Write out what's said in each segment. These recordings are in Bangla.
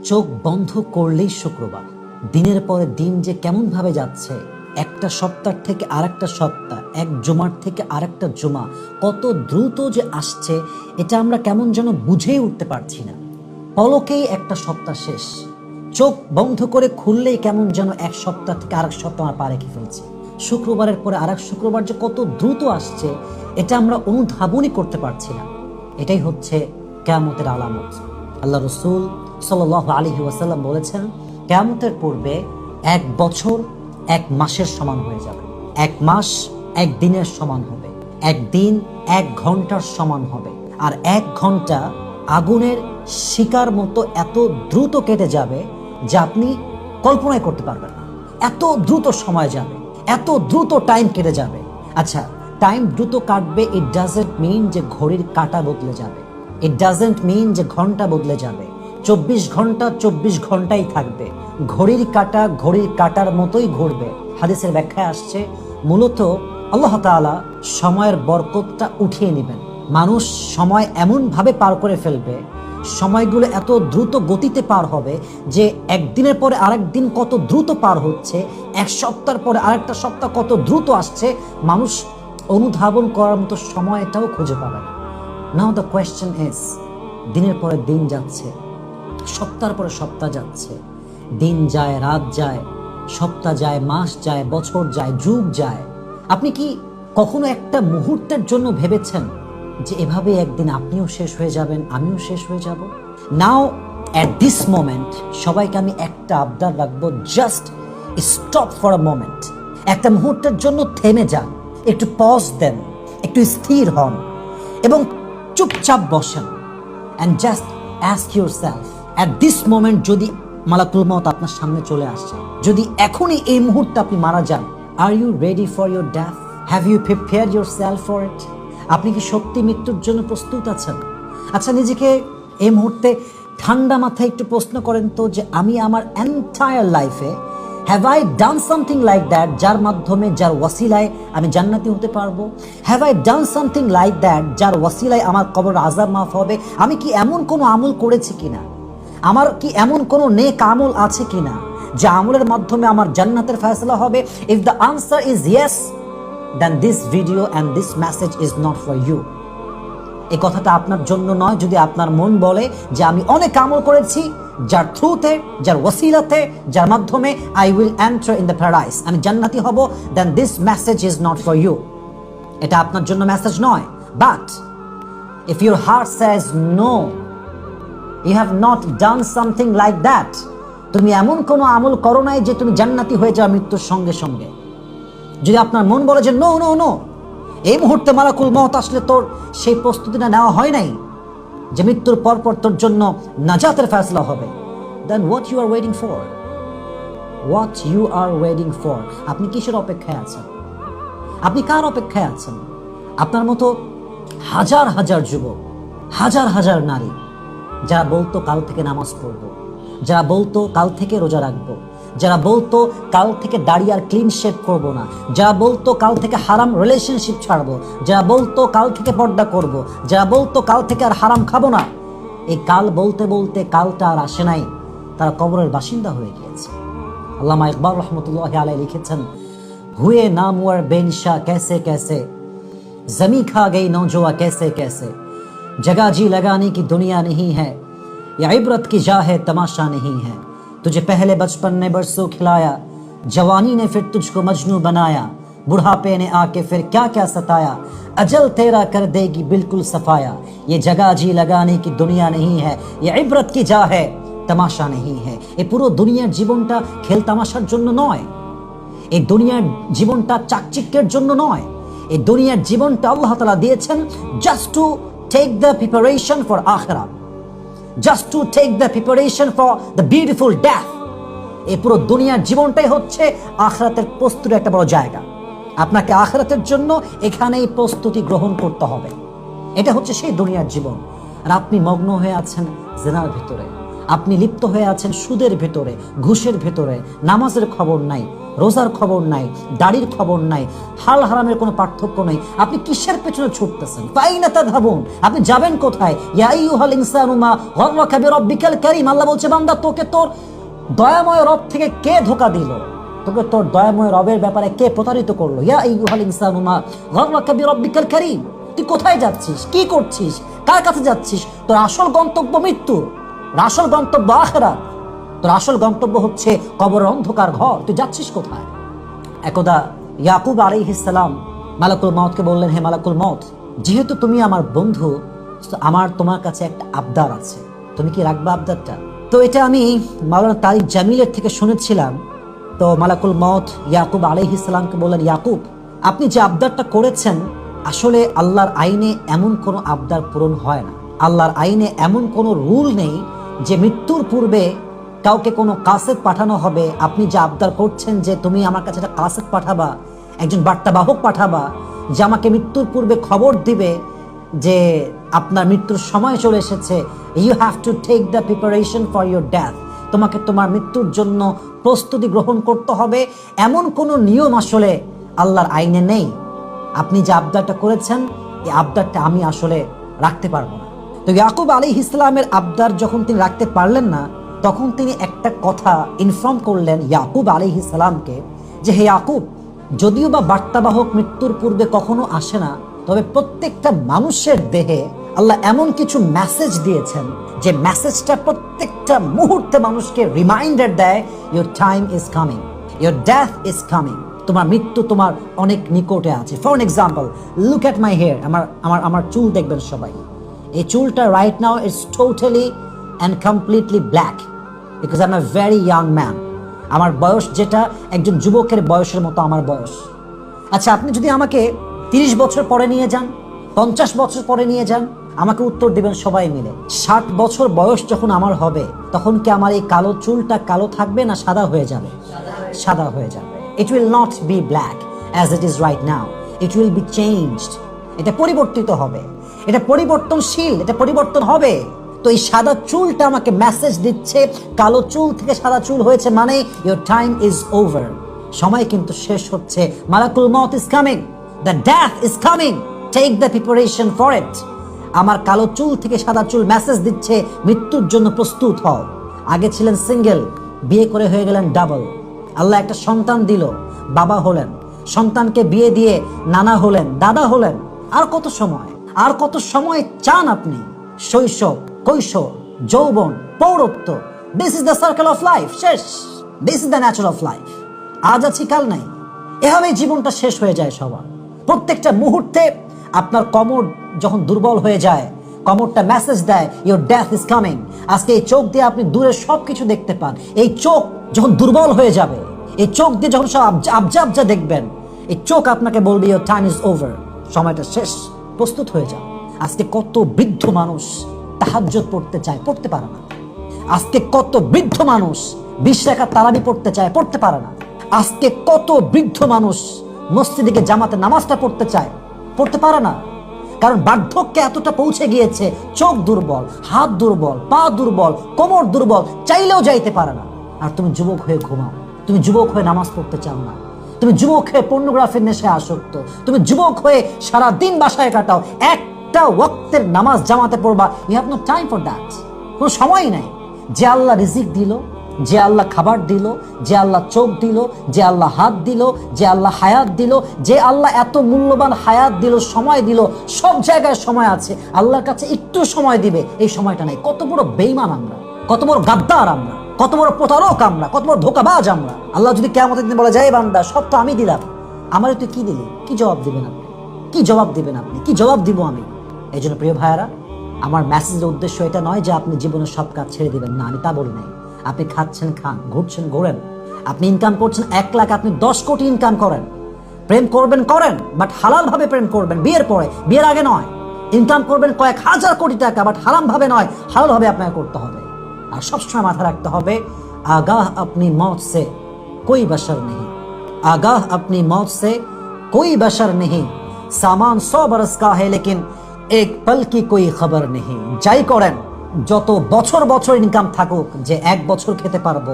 চোখ বন্ধ করলেই শুক্রবার। দিনের পরে দিন যে কেমন ভাবে যাচ্ছে, একটা সপ্তাহ থেকে আরেকটা সপ্তাহ, এক জুমার থেকে আরেকটা জুমা কত দ্রুত যে আসছে, এটা আমরা কেমন যেন বুঝেই উঠতে পারছি না। পলকেই একটা সপ্তাহ শেষ, চোখ বন্ধ করে খুললেই কেমন যেন এক সপ্তাহ থেকে আরেক সপ্তাহ আমরা পা রেখে ফেলছি। শুক্রবারের পরে আরেক শুক্রবার যে কত দ্রুত আসছে, এটা আমরা অনুধাবনই করতে পারছি না। এটাই হচ্ছে কিয়ামতের আলামত। আল্লাহ রাসূল সাল্লাল্লাহু আলাইহি ওয়াসাল্লাম বলেছেন, কিয়ামতের পূর্বে এক বছর এক মাসের সমান হয়ে যাবে, এক মাস এক দিনের সমান হবে, এক দিন এক ঘন্টার সমান হবে, আর এক ঘন্টা আগুনের শিকার মতো এত দ্রুত কেটে যাবে যা আপনি কল্পনাই করতে পারবেন না। এত দ্রুত সময় যাবে, এত দ্রুত টাইম কেটে যাবে। আচ্ছা, টাইম দ্রুত কাটবে, ইট ডাজন্ট মিন যে ঘড়ির কাঁটা বদলে যাবে, ইট ডাজন্ট মিন যে ঘন্টা বদলে যাবে। 24 ঘন্টা 24 ঘন্টাই থাকবে, ঘড়ির কাঁটা ঘড়ির কাঁটার মতোই ঘুরবে। হাদিসের ব্যাখ্যায় আসছে, মূলত আল্লাহ তাআলা সময়ের বরকতটা উঠিয়ে নেবেন। মানুষ সময় এমন ভাবে পার করে ফেলবে, সময়গুলো এত দ্রুত গতিতে পার হবে যে একদিনের পরে আরেক দিন কত দ্রুত পার হচ্ছে, এক সপ্তাহের পরে আরেকটা সপ্তাহ কত দ্রুত আসছে, মানুষ অনুধাবন করার মতো সময়টাও খুঁজে পাবে না। নাও দ্য কোয়েশ্চেন ইজ, দিনের পরে দিন যাচ্ছে, সপ্তাহের পরে সপ্তাহ যাচ্ছে, দিন যায় রাত যায়, সপ্তাহ যায় মাস যায়, বছর যায়, যুগ যায়। আপনি কি কখনো একটা মুহূর্তের জন্য ভেবেছেন যে এভাবে একদিন আপনিও শেষ হয়ে যাবেন, আমিও শেষ হয়ে যাব? নাও অ্যাট দিস মোমেন্ট সবাইকে আমি একটা আবদার রাখবো, just stop for a moment. একটা মুহূর্তের জন্য থেমে যান, একটু পজ দেন, একটু স্থির হন এবং চুপচাপ বসেন and just ask yourself, at this moment যদি মালাকুল মউত আপনার সামনে চলে আসে, যদি এখনই এই মুহূর্তে আপনি মারা যান, are you ready for your death? Have you prepared yourself for it? আপনি কি সত্যি মৃত্যুর জন্য প্রস্তুত আছেন? আচ্ছা, নিজেকে এই মুহূর্তে ঠান্ডা মাথায় একটু প্রশ্ন করেন তো, যে আমি আমার এন্টায়ার লাইফে have I done something like that, যার মাধ্যমে, যার ওয়াসিলায় আমি জান্নাতি হতে পারবো? have I done something like that, যার ওয়াসিলায় আমার কবর আযাব মাফ হবে? আমি কি এমন কোনো আমল করেছি কিনা, আমার কি এমন কোনো নেক আমল আছে কিনা যে আমলের মাধ্যমে আমার জান্নাতের ফয়সালা হবে? if the answer is yes, then this video and this message is not for you. এই কথাটা আপনার জন্য নয়। যদি আপনার মন বলে যে আমি অনেক আমল করেছি, যার থ্রুতে, যার ওয়াসিলাতে, যার মাধ্যমে I will enter in the paradise, আমি জান্নাতি হব, then this message is not for you. এটা আপনার জন্য মেসেজ নয়। But if your heart says no, you have not done something like that, তুমি এমন কোনো আমল করো নাই যে তুমি জান্নাতি হয়ে যাও মৃত্যুর সঙ্গে সঙ্গে, যদি আপনার মন বলে যে নো নো নো, এই মুহূর্তে মালাকুল মউত আসলে তোর সেই প্রস্তুতিটা নেওয়া হয় নাই যে মৃত্যুর পরপর তোর জন্য নাজাতের ফয়সালা হবে, then what you are waiting for? What you are waiting for? আপনি কিসের অপেক্ষায় আছেন? আপনি কার অপেক্ষায় আছেন? আপনার মতো হাজার হাজার যুবক, হাজার হাজার নারী যারা বলতো কাল থেকে নামাজ পড়বো, যারা বলতো কাল থেকে রোজা রাখবো, যারা বলতো কাল থেকে দাড়ি আর ক্লিন শেভ করবো না, যারা বলতো কাল থেকে হারাম রিলেশনশিপ ছাড়বো, যারা বলতো কাল থেকে পর্দা করব, যারা বলতো কাল থেকে আর হারাম খাবো না, এই কাল বলতে বলতে কালটা আর আসে নাই, তারা কবরের বাসিন্দা হয়ে গিয়েছে। আল্লামা ইকবাল রহমতুল্লাহি আলাইহি লিখেছেন, হুয়ে নামওয়ার বেনিশা कैसे कैसे, जमी खा गई नौजवा कैसे कैसे, जगह जी लगाने की दुनिया नहीं है, ये इबरत की जा है तमाशा नहीं है, तुझे पहले बचपन ने बरसों खिलाया, जवानी ने फिर तुझको मजनू बनाया, बुढ़ापे ने आके फिर क्या क्या सताया, अजल तेरा कर देगी बिल्कुल सफाया, ये जगह जी लगाने की दुनिया नहीं है, ये इबरत की जा है तमाशा नहीं है। এই পুরো দুনিয়ার জীবনটা খেল তামাশার জন্য নয়, এই দুনিয়ার জীবনটা চাকচিক্যের জন্য নয়, এই দুনিয়ার জীবনটা আল্লাহ তাআলা দিয়েছেন just to take the preparation for আখিরাত, just to take the preparation for the beautiful death. এই পুরো দুনিয়ার জীবনটাই হচ্ছে আখিরাতের প্রস্তুতির একটা বড় জায়গা। আপনাকে আখিরাতের জন্য এখানেই প্রস্তুতি গ্রহণ করতে হবে। এটা হচ্ছে সেই দুনিয়ার জীবন। আর আপনি মগ্ন হয়ে আছেন জিনার ভিতরে, আপনি লিপ্ত হয়ে আছেন সুদের ভেতরে, ঘুষের ভেতরে, নামাজের খবর নাই, রোজার খবর নাই, দাড়ির খবর নাই, হাল হারামের কোনো পার্থক্য নেই। আপনি কিসের পেছনে ছুটতেছেন? ফাইনা তাযহাবুন, আপনি যাবেন কোথায়? ইয়া আইয়ুহাল ইনসানু মা গাররাকা বিরাব্বিকাল কারীম, আল্লাহ বলছে বান্দা তোকে তোর দয়াময় রব থেকে কে ধোঁকা দিল? তোকে তোর দয়াময় রবের ব্যাপারে কে প্রতারিত করলো? ইয়া আইয়ুহাল ইনসানু মা গাররাকা বিরাব্বিকাল কারীম। তুই কোথায় যাচ্ছিস? কি করছিস? কার কাছে যাচ্ছিস? তোর আসল গন্তব্য মৃত্যু, আসল গন্তব্য আখিরাত, তোর আসল গন্তব্য হচ্ছে কবরের অন্ধকার ঘর। তুই যাচ্ছিস কোথায়? একদা ইয়াকুব আলাইহিস সালাম মালাকুল মউতকে বললেন, হে মালাকুল মউত, যেহেতু তুমি আমার বন্ধু, আমার তোমার কাছে একটা আবদার আছে, তুমি কি রাখবা আবদারটা? তো এটা আমি মাওলানা তারিক জামিলের থেকে শুনেছিলাম। তো মালাকুল মউত ইয়াকুব আলাইহিস সালামকে বললেন, ইয়াকুব, আপনি যে আবদারটা করেছেন, আসলে আল্লাহর আইনে এমন কোনো আবদার পূরণ হয় না। আল্লাহর আইনে এমন কোনো রুল নেই যে মৃত্যুর পূর্বে কাউকে কোনো কাসেদ পাঠানো হবে। আপনি যে আবদার করছেন যে তুমি আমার কাছে একটা কাসেদ পাঠাবা, একজন বার্তাবাহক পাঠাবা যে আমাকে মৃত্যুর পূর্বে খবর দিবে যে আপনার মৃত্যুর সময় চলে এসেছে, you have to take the preparation for your death, তোমাকে তোমার মৃত্যুর জন্য প্রস্তুতি গ্রহণ করতে হবে, এমন কোনো নিয়ম আসলে আল্লাহর আইনে নেই। আপনি যে আবদারটা করেছেন, এই আবদারটা আমি আসলে রাখতে পারবো না। তো ইয়াকুব আলাইহিস সালামের আবদার যখন তিনি রাখতে পারলেন না, তখন তিনি একটা কথা ইনফর্ম করলেন ইয়াকুব আলাইহিস সালামকে যে, হে ইয়াকুব, যদিও বা বার্তাবাহক মৃত্যুর পূর্বে কখনো আসে না, তবে প্রত্যেকটা মানুষের দেহে আল্লাহ এমন কিছু মেসেজ দিয়েছেন যে মেসেজটা প্রত্যেকটা মুহূর্তে মানুষকে রিমাইন্ডার দেয়, your time is coming, your death is coming, তোমার মৃত্যু তোমার অনেক নিকটে আছে। For example, look at my hair, আমার চুল দেখবেন সবাই। এই চুলটা right now it's totally and completely black, because I am a very young man. আমার বয়স যেটা একজন যুবকের বয়সের মতো আমার বয়স। আচ্ছা, আপনি যদি আমাকে 30 বছর পরে নিয়ে যান, 50 বছর পরে নিয়ে যান, আমাকে উত্তর দিবেন সবাই মিলে 60 বছর বয়স যখন আমার হবে, তখন কি আমার এই কালো চুলটা কালো থাকবে না সাদা হয়ে যাবে? সাদা হয়ে যাবে। It will not be black as it is right now. It will be changed. এটা পরিবর্তিত হবে, এটা পরিবর্তনশীল, এটা পরিবর্তন হবে। তো এই সাদা চুলটা আমাকে মেসেজ দিচ্ছে, কালো চুল থেকে সাদা চুল হয়েছে মানে your time is over, সময় কিন্তু শেষ হচ্ছে। মালাকুল মউত is coming, the death is coming, take the preparation for it. আমার কালো চুল থেকে সাদা চুল মেসেজ দিচ্ছে, মৃত্যুর জন্য প্রস্তুত হও। আগে ছিলেন সিঙ্গেল, বিয়ে করে হয়ে গেলেন ডাবল। আল্লাহ একটা সন্তান দিল, বাবা হলেন, সন্তানকে বিয়ে দিয়ে নানা হলেন, দাদা হলেন। আর কত সময়, আর কত সময় চান আপনি? শৈশব, কৈশোর, যৌবন, পৌরত্ব, this is the circle of life. শেষ, this is the nature of life. আজ আছি কাল নাই, এভাবেই জীবনটা শেষ হয়ে যায় সবার। প্রত্যেকটা মুহূর্তে আপনার কোমর যখন দুর্বল হয়ে যায়, কোমরটা মেসেজ দেয় ইউর ডেথ ইজ কামিং। আজকে এই চোখ দিয়ে আপনি দূরের সবকিছু দেখতে পান, এই চোখ যখন দুর্বল হয়ে যাবে, এই চোখ দিয়ে যখন সব আবজা আবজা দেখবেন, এই চোখ আপনাকে বলবে ইউর টাইম ইজ ওভার, সময়টা শেষ, প্রস্তুত হয়ে যাও। আজকে কত বৃদ্ধ মানুষ তাহাজ্জুদ পড়তে চায়, পড়তে পারে না। আজকে কত বৃদ্ধ মানুষ 20 রাকাত তারাবি পড়তে চায়, পড়তে পারে না। আজকে কত বৃদ্ধ মানুষ মসজিদে গিয়ে জামাতে নামাজটা পড়তে চায়, পড়তে পারে না। কারণ বার্ধক্যে এতটা পৌঁছে গিয়েছে, চোখ দুর্বল, হাত দুর্বল, পা দুর্বল, কোমর দুর্বল, চাইলেও যাইতে পারে না। আর তুমি যুবক হয়ে ঘুমাও, তুমি যুবক হয়ে নামাজ পড়তে চাও না, তুমি যুবক হয়ে পর্নোগ্রাফির নেশায় আসক্ত, তুমি যুবক হয়ে সারা দিন বাসায় কাটাও, একটা ওয়াক্তের নামাজ জামাতে পড়বা, you have no time for that. কোনো সময়ই নাই। যে আল্লাহ রিজিক দিল, যে আল্লাহ খাবার দিল, যে আল্লাহ চোখ দিল, যে আল্লাহ হাত দিল, যে আল্লাহ হায়াত দিল, যে আল্লাহ এত মূল্যবান হায়াত দিল, সময় দিল, সব জায়গায় সময় আছে, আল্লাহর কাছে একটু সময় দিবে, এই সময়টা নাই। কত বড় বেঈমান আমরা, কত বড় গাদ্দার আমরা, কত বড় প্রতারক আমরা, কত বড় ধোঁকাবাজ আমরা। আল্লাহ যদি কিয়ামতের দিন বলে যায়, বান্দা সব তো আমি দিলাম, আমারে তুই কি দিলি? কি জবাব দিবেন আপনি? কি জবাব দিবেন আপনি? কি জবাব দিব আমি? এই জন্য প্রিয় ভাইয়ারা, আমার মেসেজের উদ্দেশ্য এটা নয় যে আপনি জীবনের সব কাজ ছেড়ে দিবেন, না, আমি তা বলি নাই। আপনি খাচ্ছেন খান, ঘুরছেন ঘোরেন, আপনি ইনকাম করছেন 1 লাখ, আপনি 10 কোটি ইনকাম করেন, প্রেম করবেন করেন, বাট হালাল ভাবে প্রেম করবেন, বিয়ের পরে, বিয়ের আগে নয়। ইনকাম করবেন কয়েক হাজার কোটি টাকা, বাট হারাম ভাবে নয়, হালাল ভাবে আপনাকে করতে হবে। আর সবসময় মাথা রাখতে হবে, আগাহ আপনি মौत से कोई बशर नहीं, आगाह अपनी मौत से कोई बशर नहीं, सामान 100 बरस का है लेकिन एक पल की कोई खबर नहीं। যাই করেন যত বছর বছর ইনকাম থাকুক, যে 1 বছর খেতে পারবো,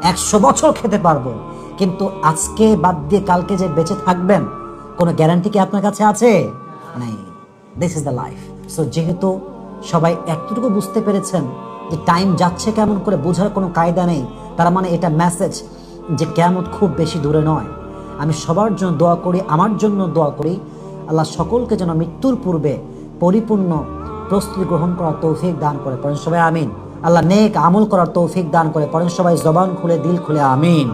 100 বছর খেতে পারবো, কিন্তু আজকে বাদ দিয়ে কালকে যে বেঁচে থাকবেন কোনো গ্যারান্টি কি আপনার কাছে আছে? নাই। This is the life. So যেহেতু সবাই এতটুকু বুঝতে পেরেছেন যে টাইম যাচ্ছে কেমন করে বোঝার কোনো কায়দা নেই, তার মানে এটা মেসেজ যে কিয়ামত খুব বেশি দূরে নয়। আমি সবার জন্য দোয়া করি, আমার জন্য দোয়া করি, আল্লাহ সকলকে যেন মৃত্যুর পূর্বে পরিপূর্ণ প্রস্তুতি গ্রহণ করার তৌফিক দান করে। পড়েন সবাই আমিন। আল্লাহ নেক আমল করার তৌফিক দান করে। পড়েন সবাই জবান খুলে দিল খুলে আমিন।